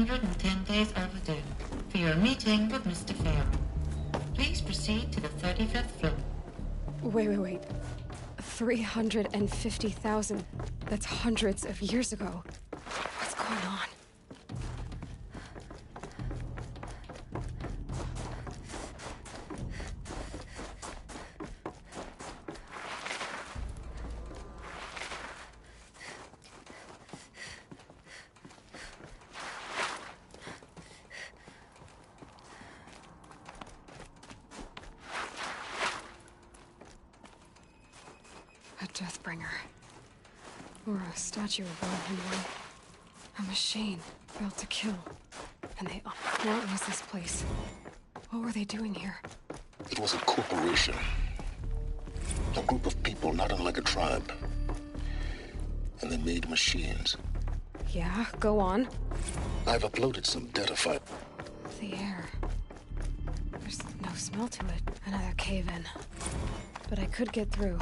310 days overdue for your meeting with Mr. Farrell. Please proceed to the 35th floor. Wait. 350,000. That's hundreds of years ago. What's going on? A Deathbringer. Or a statue of one. A machine built to kill. And they... What was this place? What were they doing here? It was a corporation. A group of people not unlike a tribe. And they made machines. Yeah, go on. I've uploaded some data file. The air. There's no smell to it. Another cave-in. But I could get through.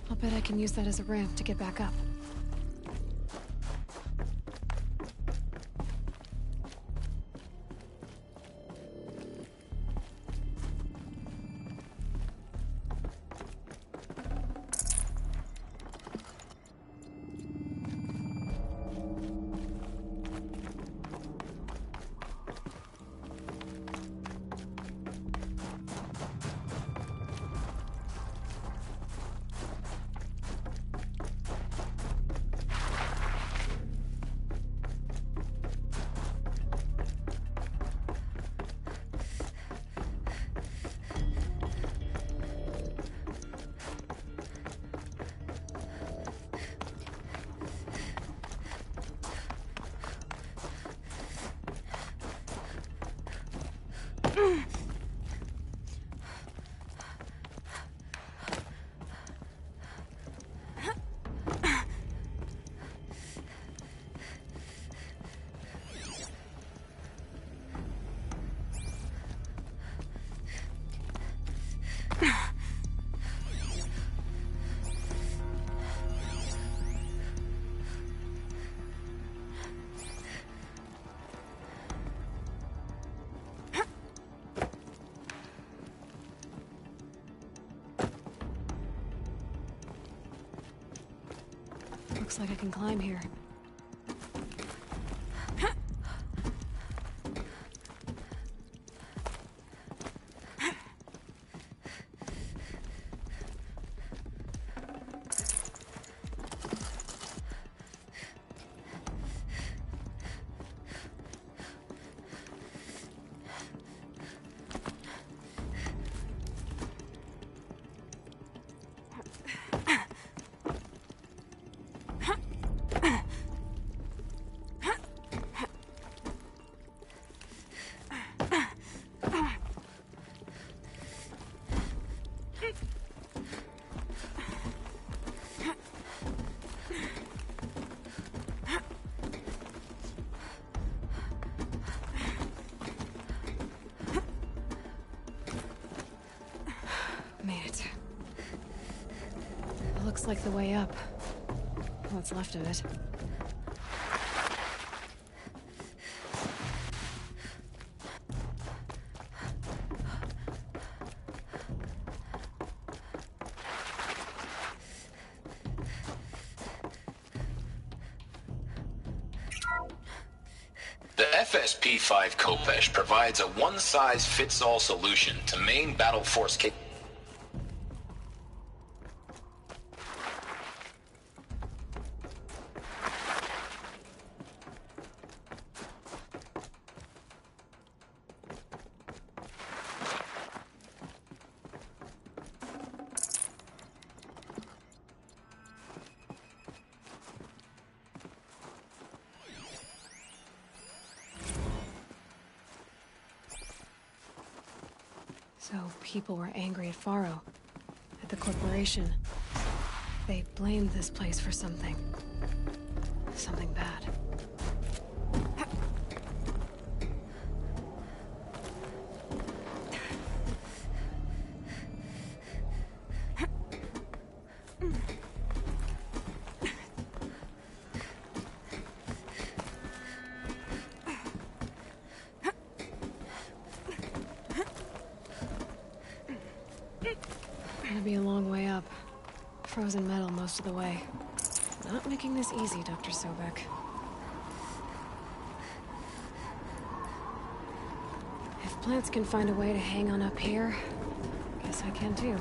I'll bet I can use that as a ramp to get back up. Looks like I can climb here. Made it. It looks like the way up. What's left of it. The FSP-5 Khopesh provides a one-size-fits-all solution to main battle force capabilities. So people were angry at Faro, at the corporation. they blamed this place for something. Something bad. Gonna be a long way up. Frozen metal most of the way. Not making this easy, Dr. Sobek. If plants can find a way to hang on up here, guess I can too.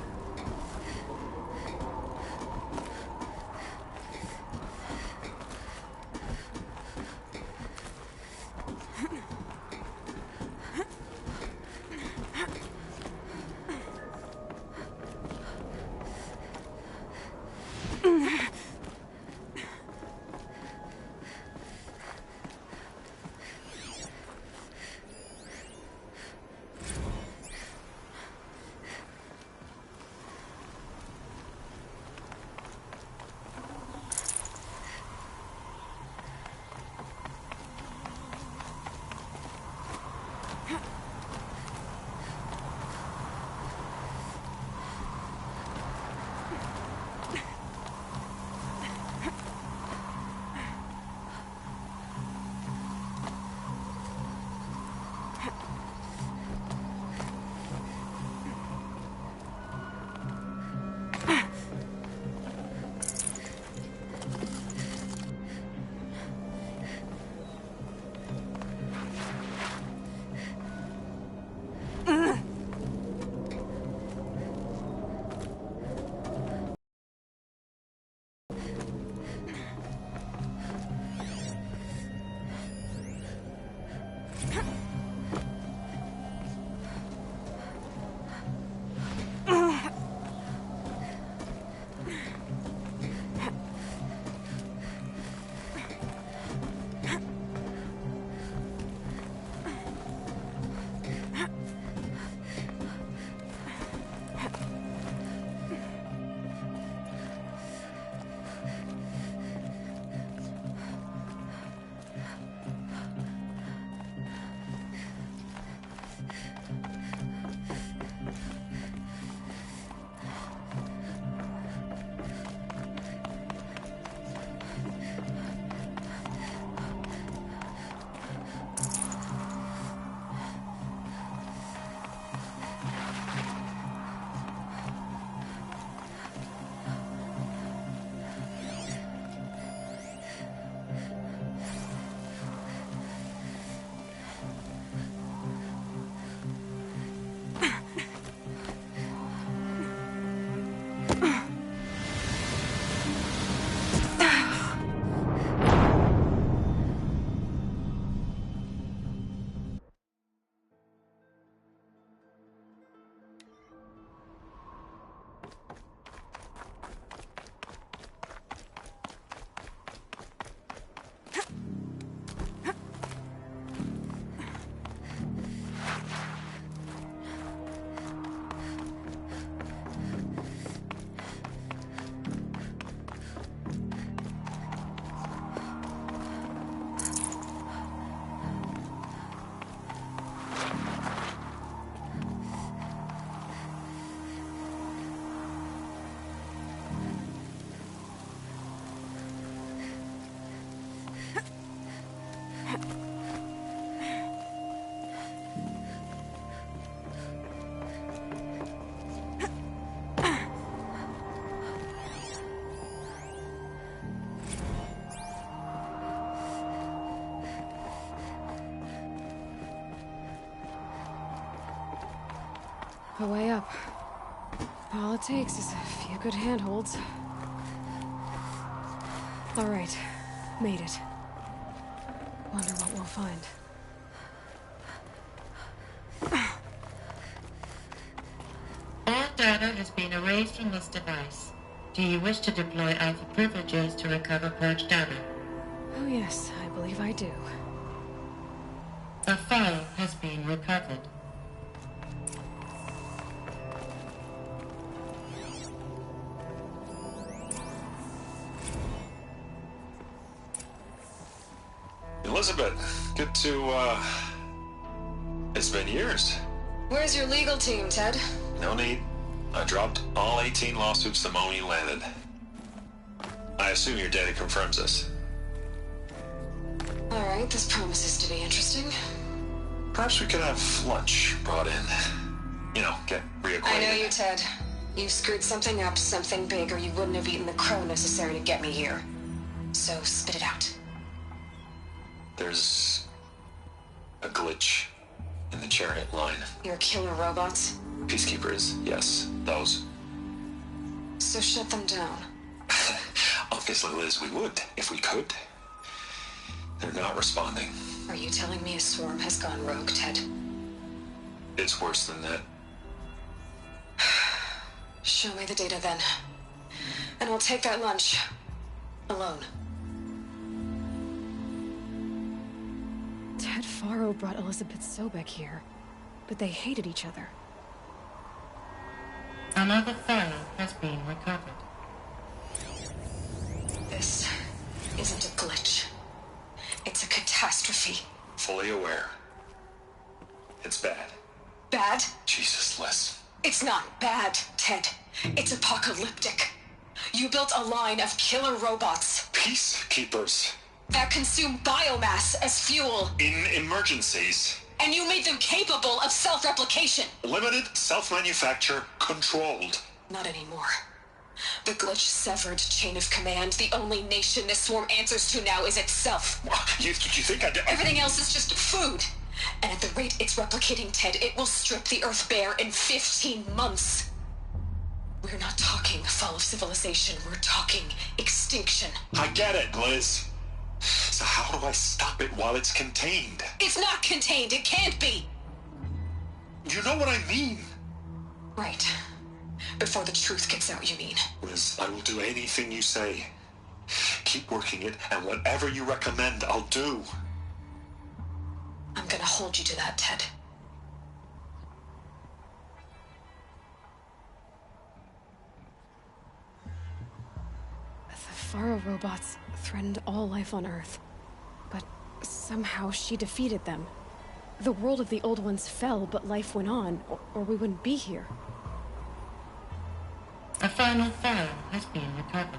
A way up. All it takes is a few good handholds. All right, made it. Wonder what we'll find. All data has been erased from this device. Do you wish to deploy Alpha privileges to recover purged data? Oh yes, I believe I do. A file has been recovered. Elizabeth, good to, it's been years. Where's your legal team, Ted? No need. I dropped all 18 lawsuits the moment you landed. I assume your data confirms this. Alright, this promises to be interesting. Perhaps we could have lunch brought in. You know, get reacquainted. I know you, Ted. You screwed something up, something big, or you wouldn't have eaten the crow necessary to get me here. So, spit it out. There's a glitch in the chariot line. Your killer robots? Peacekeepers, yes, those. So shut them down. Obviously, Liz, we would, if we could. They're not responding. Are you telling me a swarm has gone rogue, Ted? It's worse than that. Show me the data then. And I'll take that lunch. Alone. Ted Faro brought Elizabeth Sobek here, but they hated each other. Another file has been recovered. This isn't a glitch. It's a catastrophe. Fully aware. It's bad. Bad? Jesus, Liz. It's not bad, Ted. It's apocalyptic. You built a line of killer robots Peacekeepers. that consume biomass as fuel, In emergencies. and you made them capable of self-replication. Limited, self-manufacture, controlled. Not anymore. The glitch severed chain of command. The only nation this swarm answers to now is itself. You think I did? Everything else is just food. And at the rate it's replicating, Ted, it will strip the Earth bare in 15 months. We're not talking fall of civilization. We're talking extinction. I get it, Liz. So how do I stop it while it's contained? It's not contained. It can't be. You know what I mean. Right. Before the truth gets out, you mean? Liz, I will do anything you say. Keep working it, and whatever you recommend, I'll do. I'm gonna hold you to that, Ted. The Faro robots threatened all life on Earth. But somehow she defeated them. The world of the old ones fell, but life went on, or we wouldn't be here. A final file has been recovered.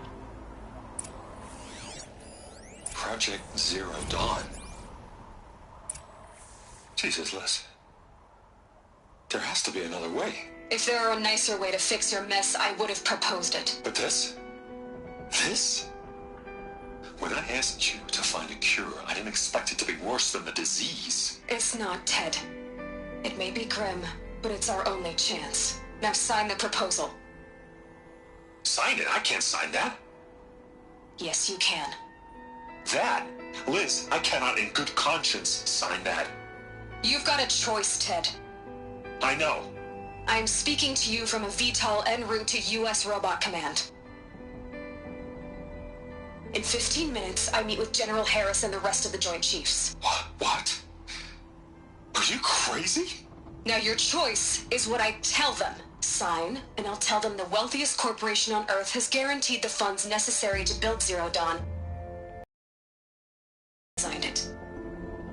Project Zero Dawn. Jesus, Liz. There has to be another way. If there were a nicer way to fix your mess, I would have proposed it. But this? This? When I asked you to find a cure, I didn't expect it to be worse than the disease. It's not, Ted. It may be grim, but it's our only chance. Now sign the proposal. Sign it? I can't sign that. Yes, you can. That? Liz, I cannot in good conscience sign that. You've got a choice, Ted. I know. I'm speaking to you from a VTOL en route to U.S. Robot Command. In 15 minutes, I meet with General Harris and the rest of the Joint Chiefs. What? Are you crazy? Now your choice is what I tell them. Sign, and I'll tell them the wealthiest corporation on Earth has guaranteed the funds necessary to build Zero Dawn. Signed it.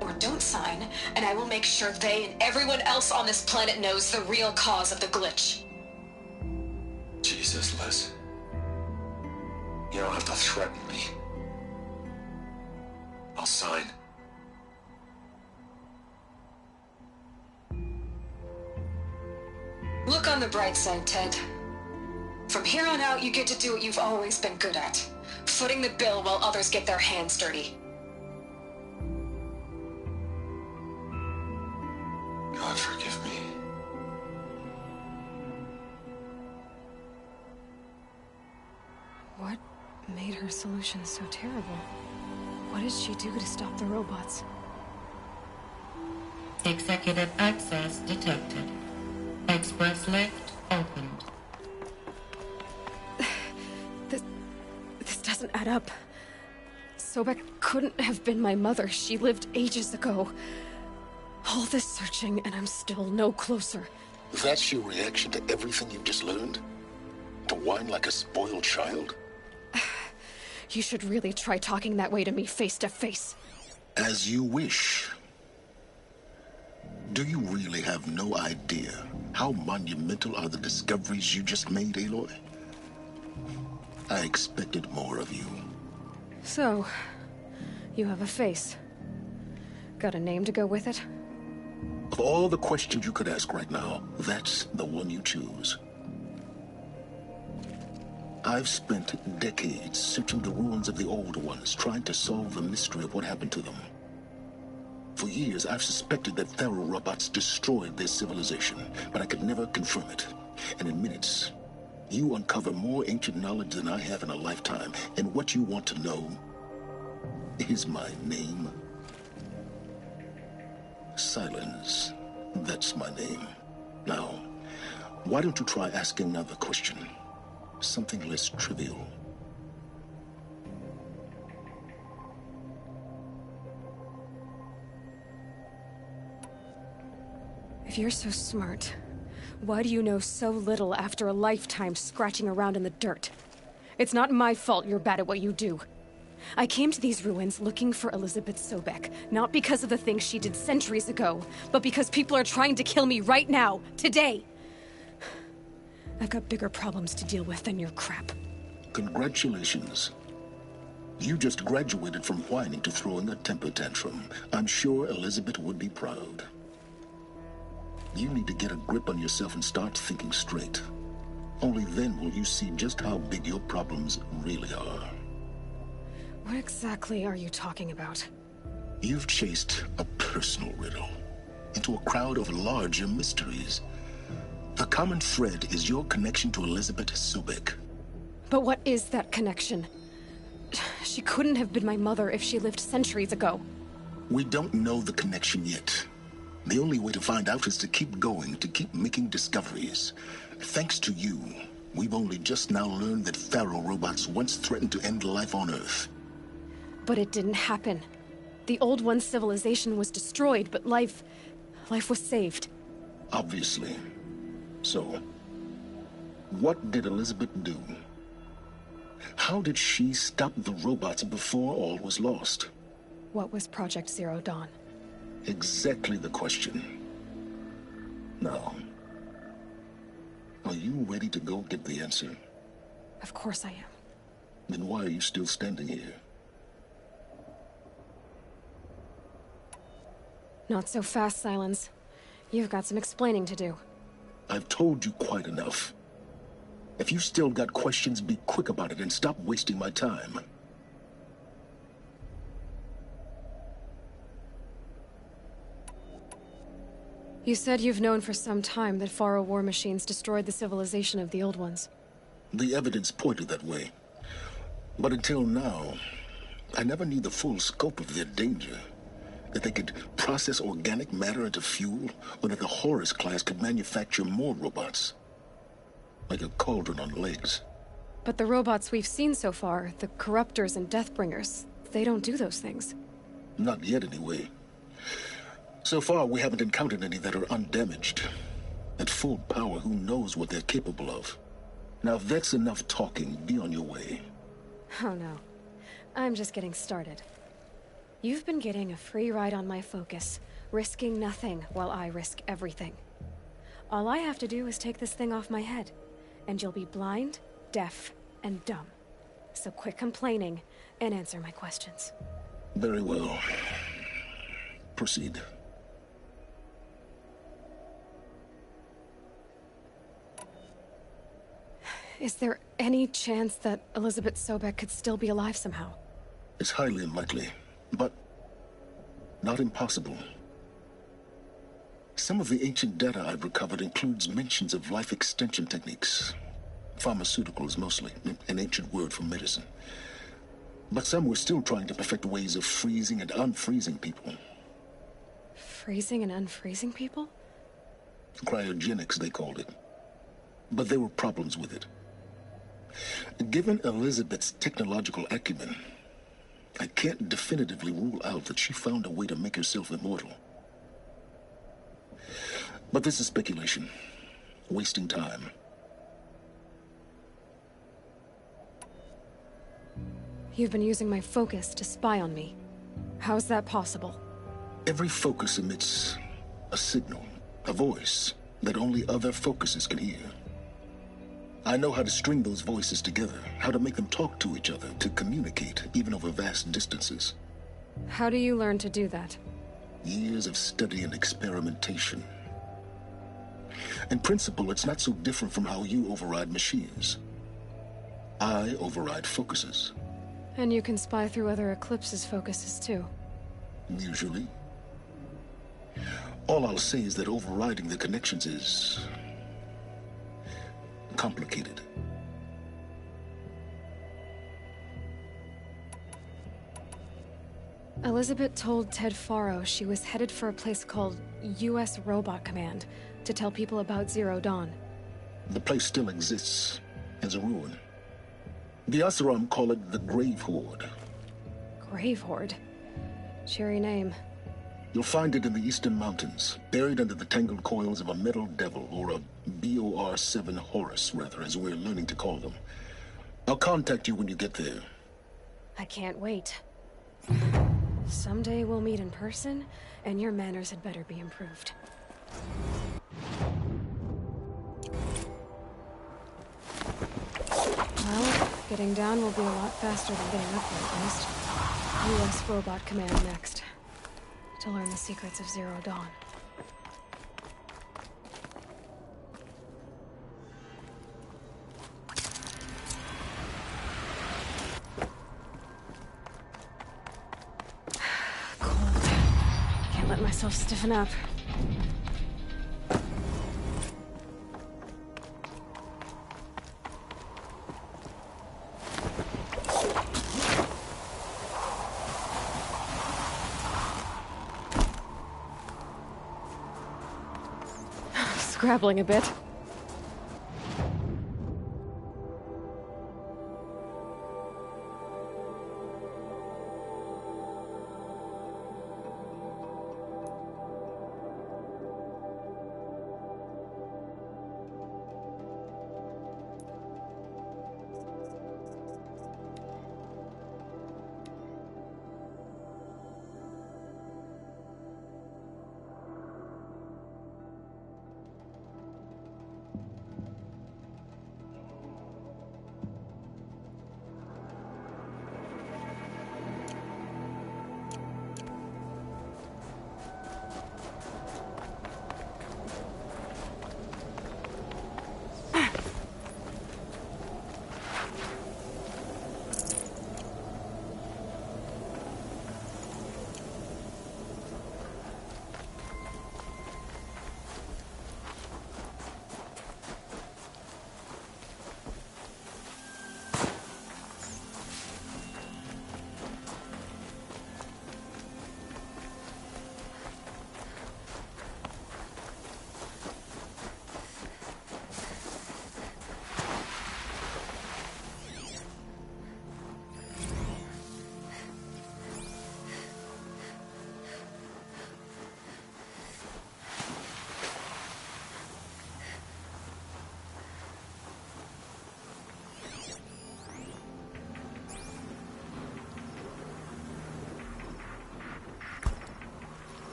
Or don't sign, and I will make sure they and everyone else on this planet knows the real cause of the glitch. Jesus, Liz. You don't have to threaten me. I'll sign. Look on the bright side, Ted. From here on out, you get to do what you've always been good at. Footing the bill while others get their hands dirty. God forgive me. What made her solution so terrible? What did she do to stop the robots? Executive access detected. Express lift opened. This doesn't add up. Sobek couldn't have been my mother. She lived ages ago. All this searching, and I'm still no closer. That's your reaction to everything you've just learned? To whine like a spoiled child? You should really try talking that way to me face to face. As you wish. Do you really have no idea how monumental are the discoveries you just made, Aloy? I expected more of you. So, you have a face. Got a name to go with it? Of all the questions you could ask right now, that's the one you choose. I've spent decades searching the ruins of the old ones, trying to solve the mystery of what happened to them. For years, I've suspected that Faro robots destroyed their civilization, but I could never confirm it. And in minutes, you uncover more ancient knowledge than I have in a lifetime. And what you want to know is my name. Silence. That's my name. Now, why don't you try asking another question? Something less trivial. If you're so smart, why do you know so little after a lifetime scratching around in the dirt? It's not my fault you're bad at what you do. I came to these ruins looking for Elizabeth Sobek, not because of the things she did centuries ago, but because people are trying to kill me right now, today. I've got bigger problems to deal with than your crap. Congratulations. You just graduated from whining to throwing a temper tantrum. I'm sure Elizabeth would be proud. You need to get a grip on yourself and start thinking straight. Only then will you see just how big your problems really are. What exactly are you talking about? You've chased a personal riddle into a crowd of larger mysteries. The common thread is your connection to Elizabeth Sobek. But what is that connection? She couldn't have been my mother if she lived centuries ago. We don't know the connection yet. The only way to find out is to keep going, to keep making discoveries. Thanks to you, we've only just now learned that Faro robots once threatened to end life on Earth. But it didn't happen. The Old One's civilization was destroyed, but life was saved. Obviously. So, what did Elizabeth do? How did she stop the robots before all was lost? What was Project Zero Dawn? Exactly the question. Now, are you ready to go get the answer? Of course I am. Then why are you still standing here? Not so fast, Silence. You've got some explaining to do. I've told you quite enough. If you still got questions, be quick about it and stop wasting my time. You said you've known for some time that Faro war machines destroyed the civilization of the Old Ones. The evidence pointed that way. But until now, I never knew the full scope of their danger. That they could process organic matter into fuel, or that the Horus class could manufacture more robots. Like a cauldron on legs. But the robots we've seen so far, the Corruptors and Deathbringers, they don't do those things. Not yet, anyway. So far, we haven't encountered any that are undamaged. At full power, who knows what they're capable of? Now, if that's enough talking, be on your way. Oh no. I'm just getting started. You've been getting a free ride on my focus, risking nothing while I risk everything. All I have to do is take this thing off my head, and you'll be blind, deaf, and dumb. So quit complaining and answer my questions. Very well. Proceed. Is there any chance that Elizabeth Sobek could still be alive somehow? It's highly unlikely, but not impossible. Some of the ancient data I've recovered includes mentions of life extension techniques. Pharmaceuticals, mostly, an ancient word for medicine. But some were still trying to perfect ways of freezing and unfreezing people. Freezing and unfreezing people? Cryogenics, they called it. But there were problems with it. Given Elizabeth's technological acumen, I can't definitively rule out that she found a way to make herself immortal. But this is speculation. Wasting time. You've been using my focus to spy on me. How's that possible? Every focus emits a signal, a voice that only other focuses can hear. I know how to string those voices together, how to make them talk to each other, to communicate, even over vast distances. How do you learn to do that? Years of study and experimentation. In principle, it's not so different from how you override machines. I override focuses. And you can spy through other Eclipse's focuses too. Usually. All I'll say is that overriding the connections is complicated. Elizabeth told Ted Faro she was headed for a place called U.S. Robot Command to tell people about Zero Dawn. The place still exists as a ruin. The Oseram call it the Grave Horde. Grave Horde? Cheery name. You'll find it in the Eastern Mountains, buried under the tangled coils of a metal devil, or a BOR-7 Horus, rather, as we're learning to call them. I'll contact you when you get there. I can't wait. Someday we'll meet in person, and your manners had better be improved. Well, getting down will be a lot faster than getting up there, at least. U.S. Robot Command next. To learn the secrets of Zero Dawn. Cold. Can't let myself stiffen up. Scrabbling a bit.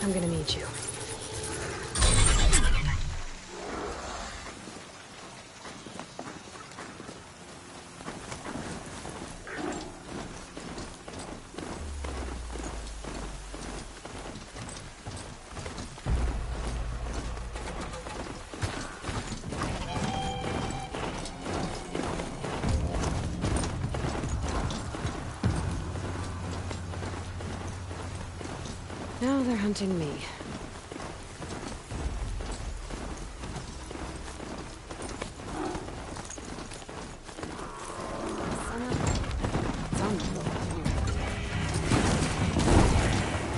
I'm gonna need you. Now they're hunting me.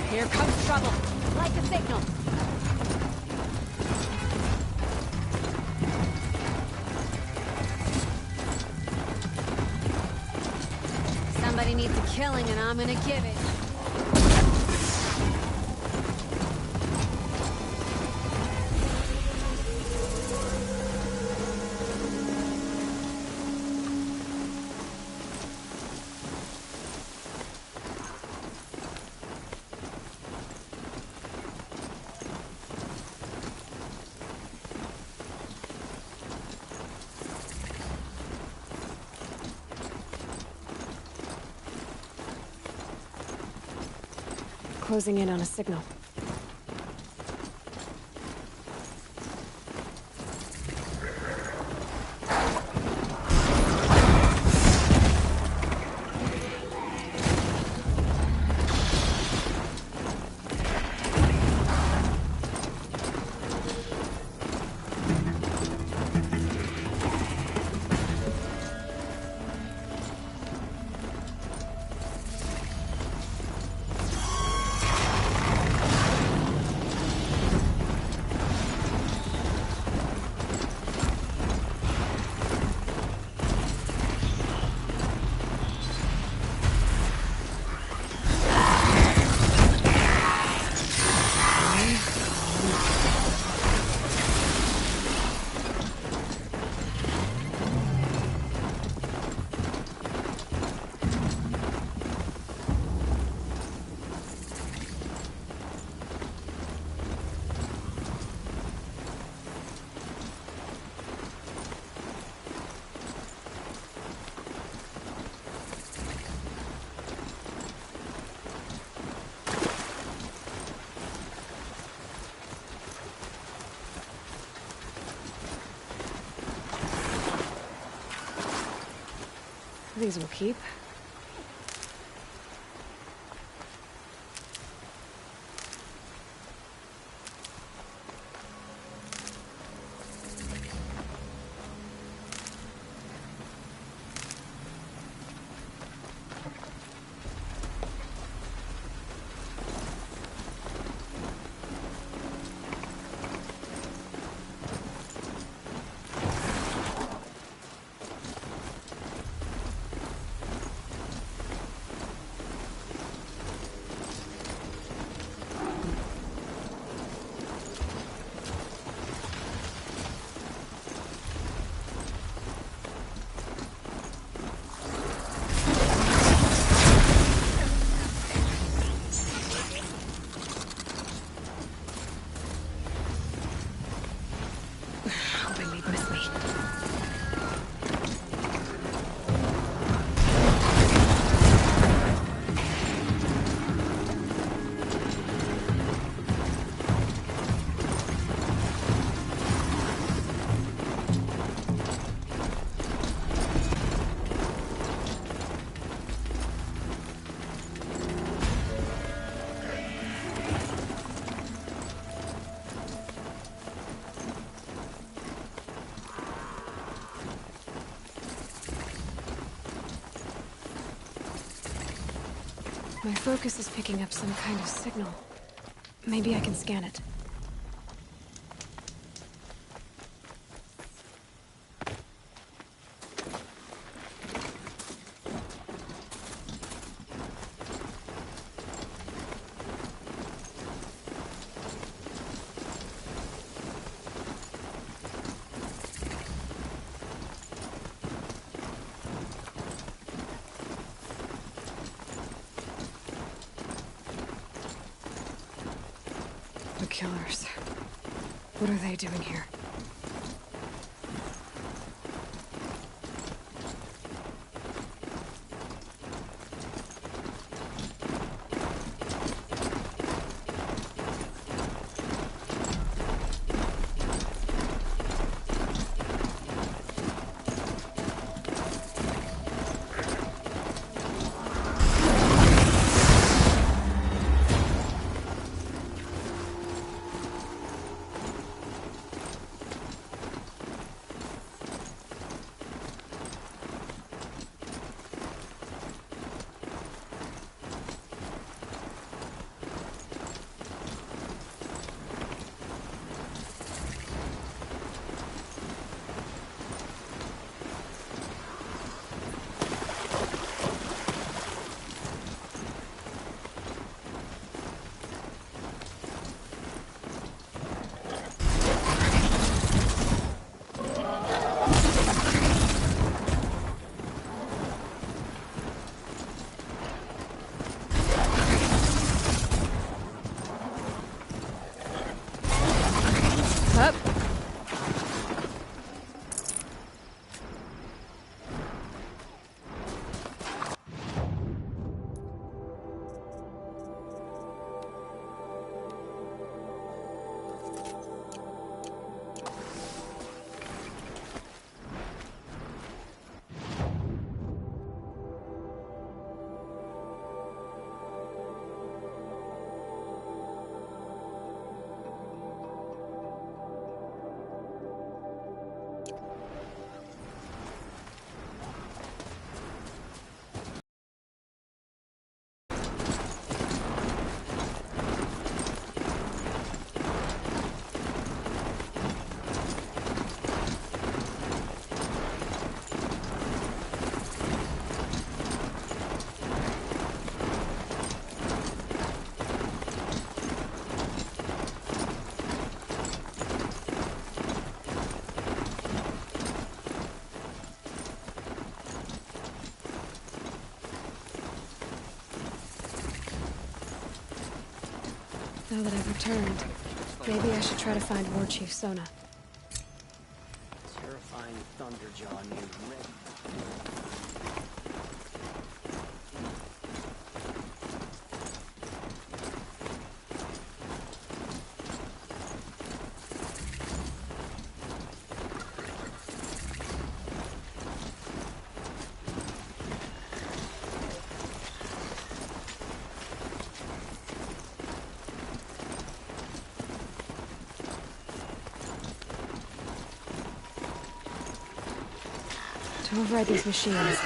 Here comes trouble. Like a signal. Somebody Somebody needs a killing, and I'm gonna give it. Closing in on a signal. These will keep. My focus is picking up some kind of signal. Maybe I can scan it. Killers. What are they doing here? Now that I've returned, maybe I should try to find War Chief Sona. Terrifying Thunderjaw named Red. To override these machines.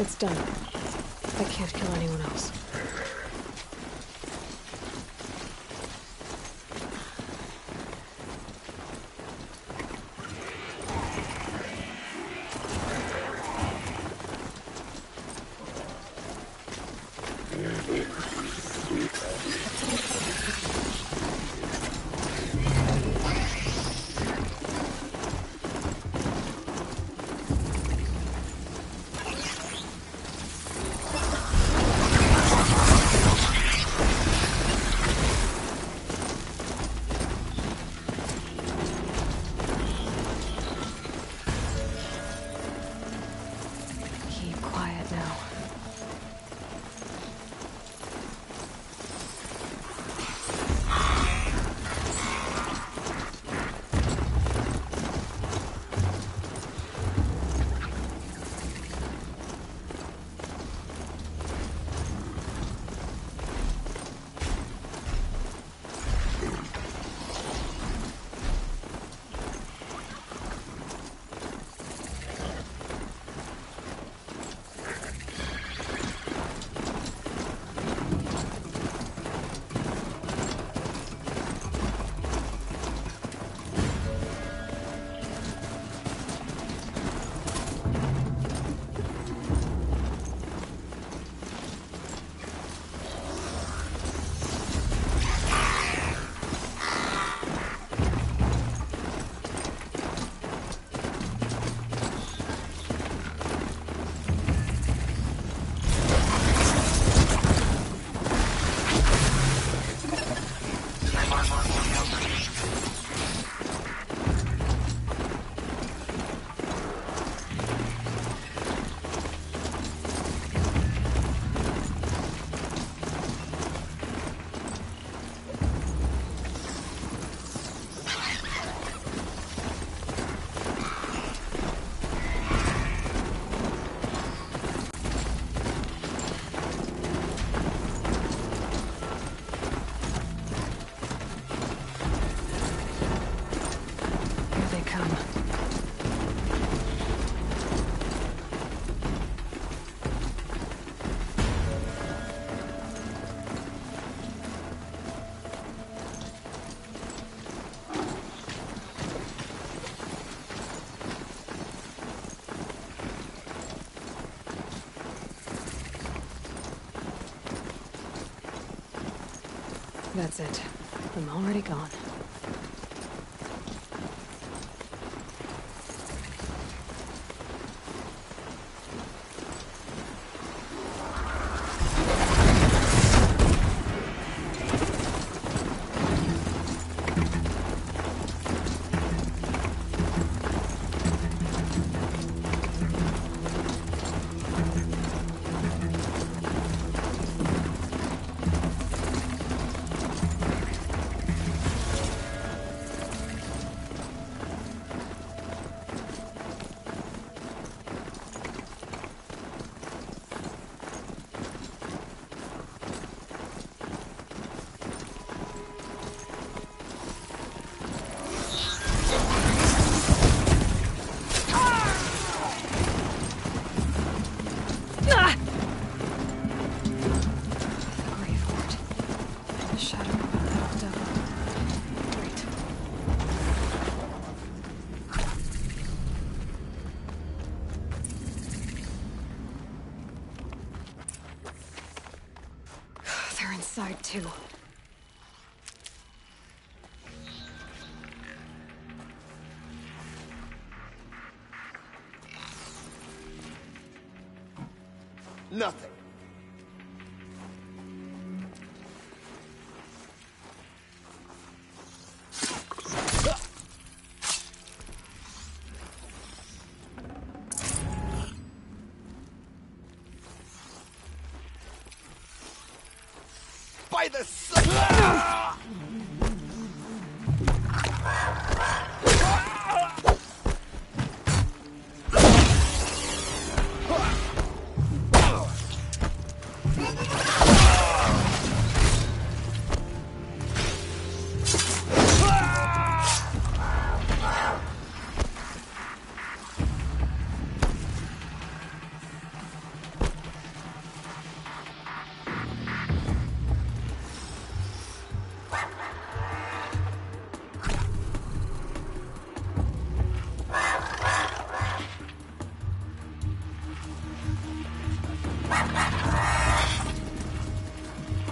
It's done. I can't kill anyone else. Keep quiet now. That's it. I'm already gone. side, too. Nothing. By the sun!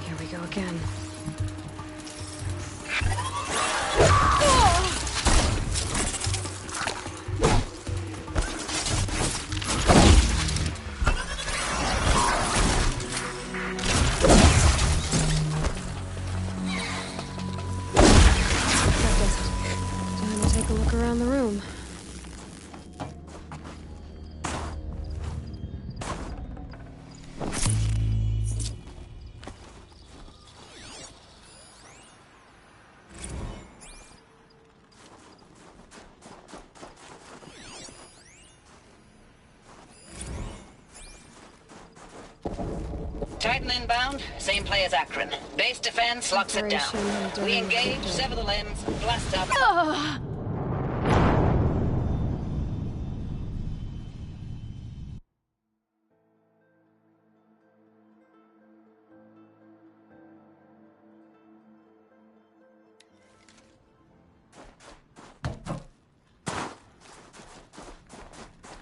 Here we go again. That does it. Time to take a look around the room. Titan inbound, same play as Akron. Base defense locks it down. We engage, sever the limbs, blast up.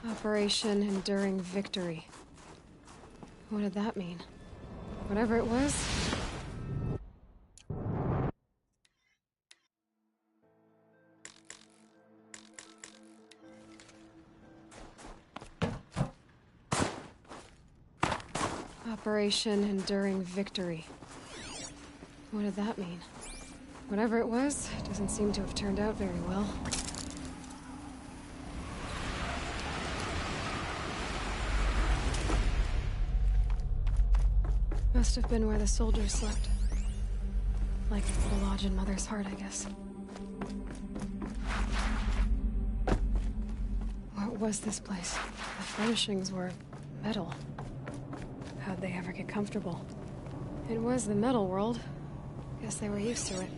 Operation Enduring Victory. What did that mean? Whatever it was. Operation Enduring Victory. What did that mean? Whatever it was, it doesn't seem to have turned out very well. Must have been where the soldiers slept. Like the lodge in Mother's Heart, I guess. What was this place? The furnishings were metal. How'd they ever get comfortable? It was the metal world. Guess they were used to it.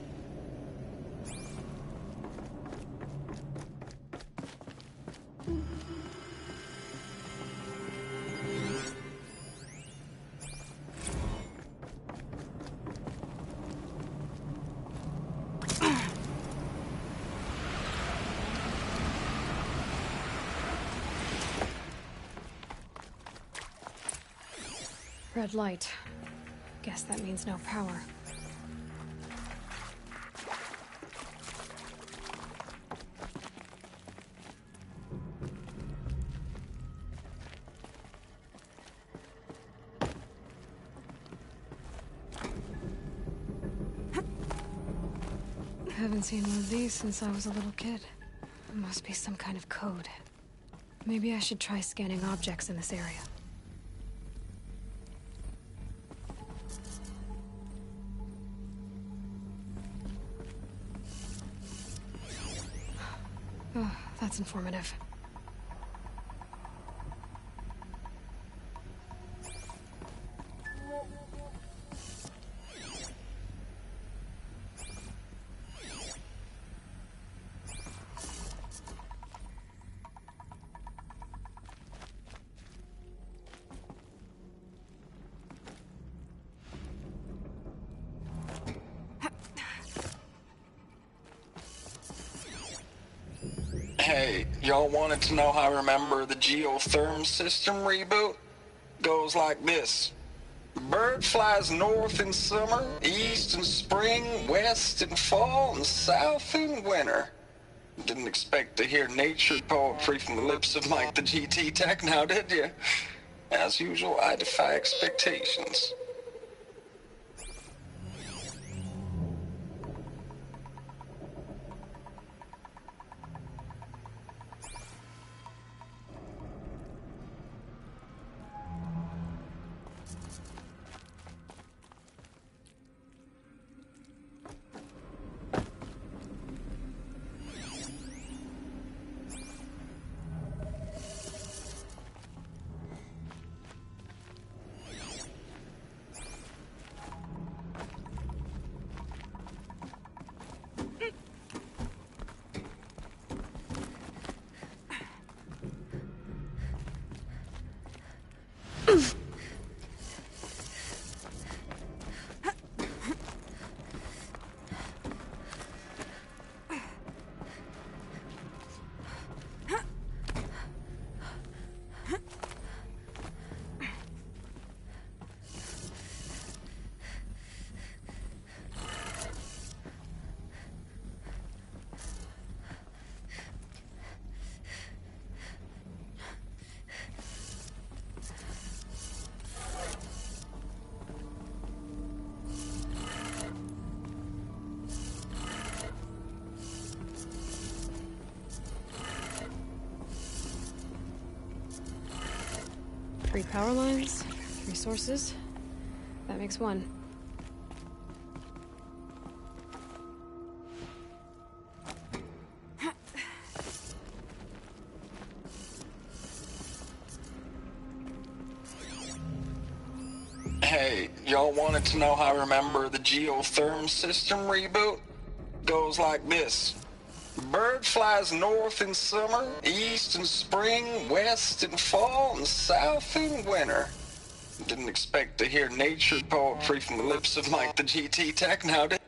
Red light. Guess that means no power. Haven't seen one of these since I was a little kid. It must be some kind of code. Maybe I should try scanning objects in this area. Oh, that's informative. Hey, y'all wanted to know how I remember the geotherm system reboot? Goes like this. Bird flies north in summer, east in spring, west in fall, and south in winter. Didn't expect to hear nature poetry from the lips of Mike the GT Tech now, did you? As usual, I defy expectations. Three power lines, 3 sources. That makes 1. Hey, y'all wanted to know how I remember the geotherm system reboot? Goes like this. Bird flies north in summer, east in spring, west in fall, and south in winter. Didn't expect to hear nature poetry from the lips of Mike the GT Tech now, did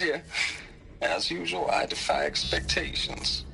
you? As usual, I defy expectations.